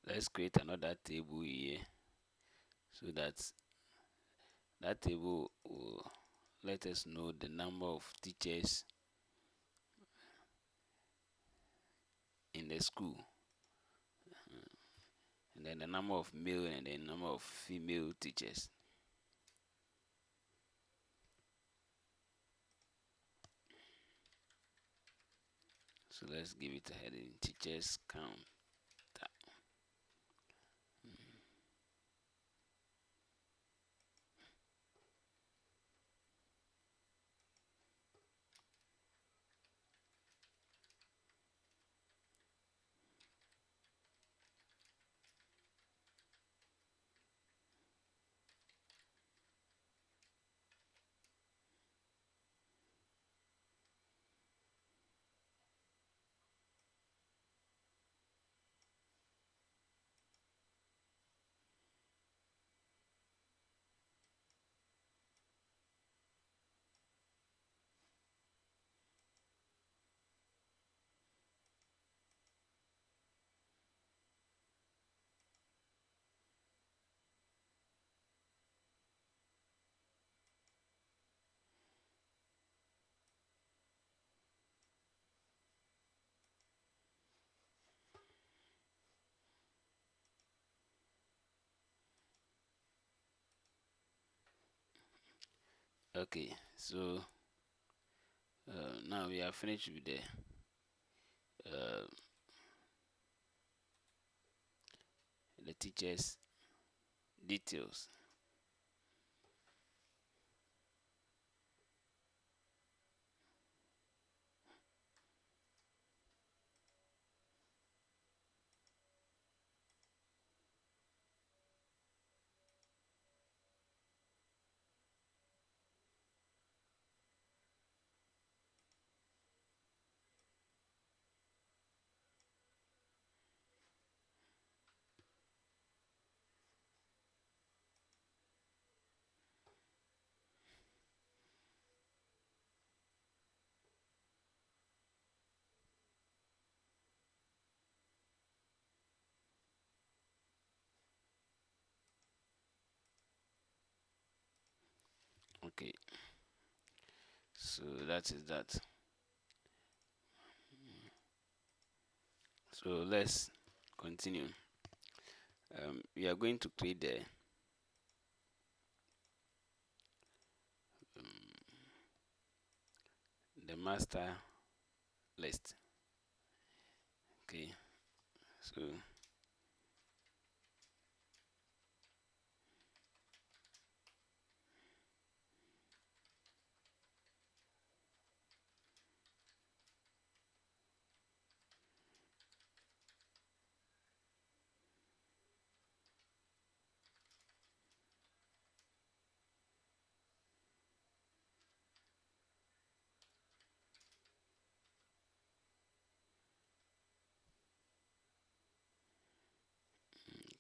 let's create another table here, so that that table will let us know the number of teachers in the school, and then the number of male and the number of female teachers. So let's give it a heading: teachers count. Okay, so now we are finished with uh, the teachers details. Okay, so that is that. So let's continue. We are going to create the master list. Okay, so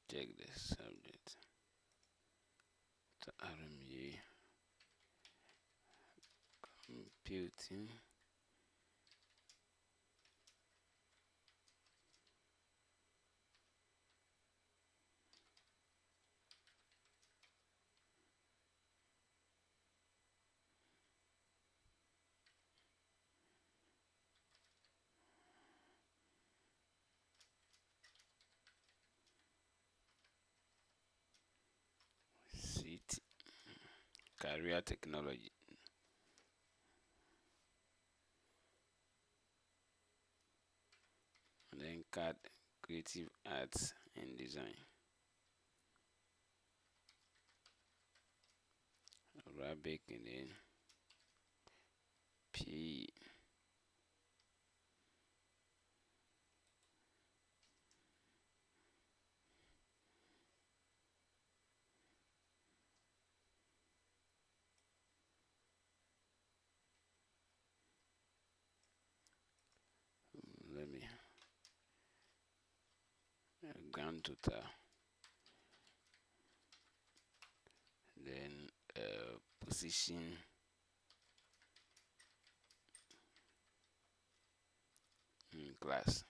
check the subject to RMU computing. Seat career technology, and then CAD creative arts and design. Arabic, and then P. Let me grand total, then position in class.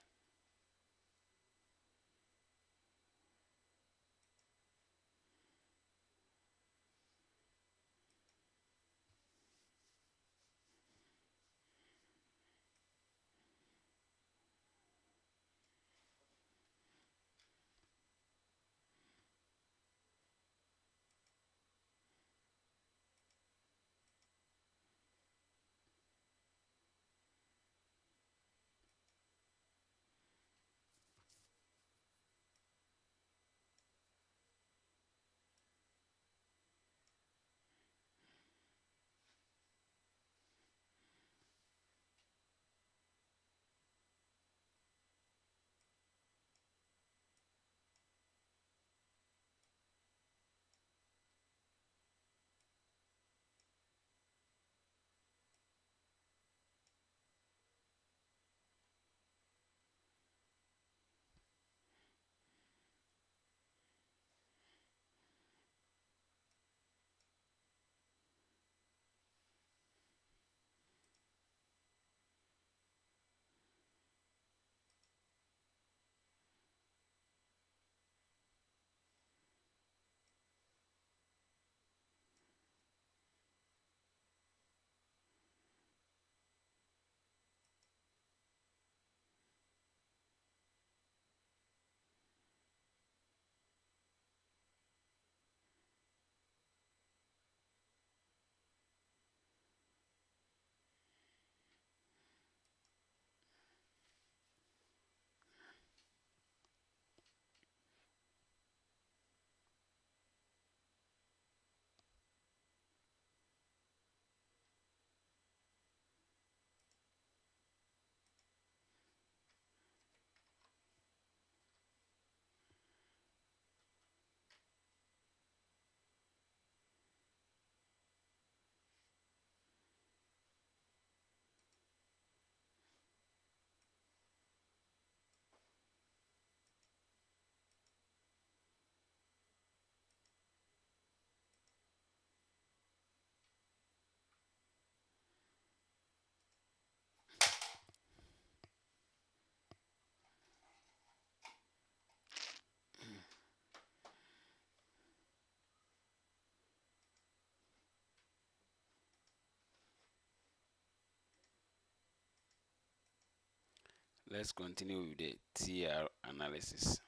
Let's continue with the TR analysis.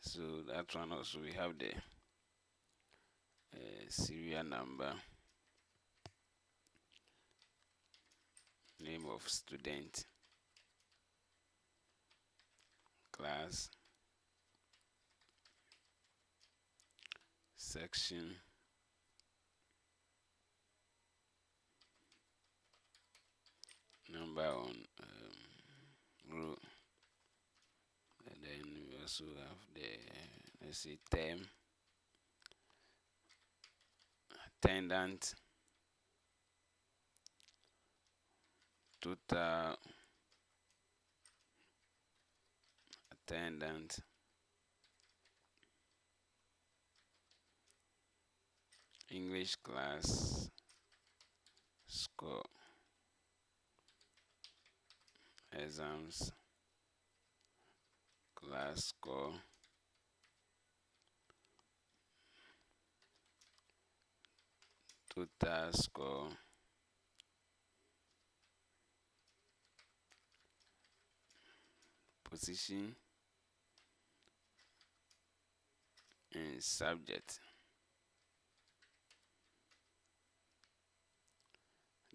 So that one also, we have the serial number, name of student, class, section, number on row, and then we also have the, let's say, term, attendant, total attendant, English class score, exams class score, total score, position, and subject.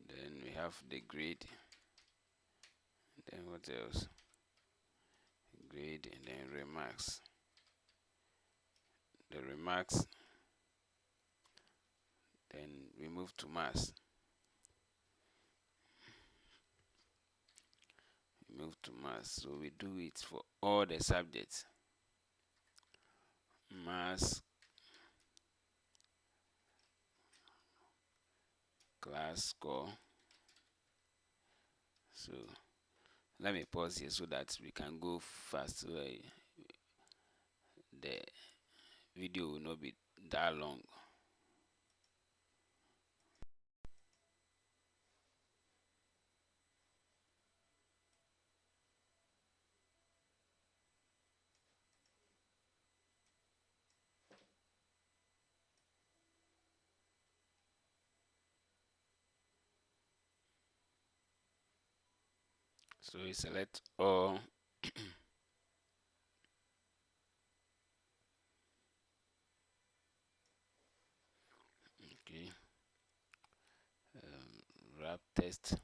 Then we have the grade. Then what else? Grade, and then remarks. The remarks. Then we move to mass. We move to mass. So we do it for all the subjects. Mass, class score. So let me pause here so that we can go fast, so the video will not be that long. So we select all. Okay. Wrap test.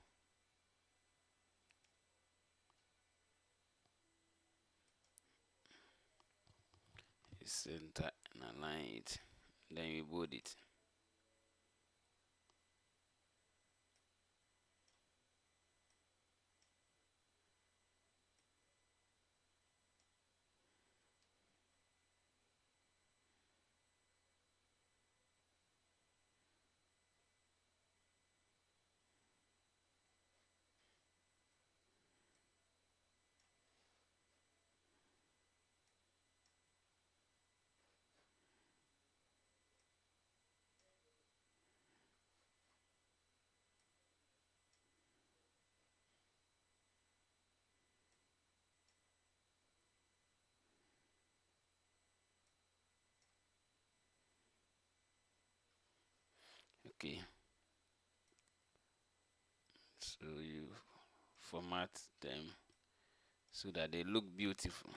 Center and align it. Then we bold it. Okay. So you format them so that they look beautiful.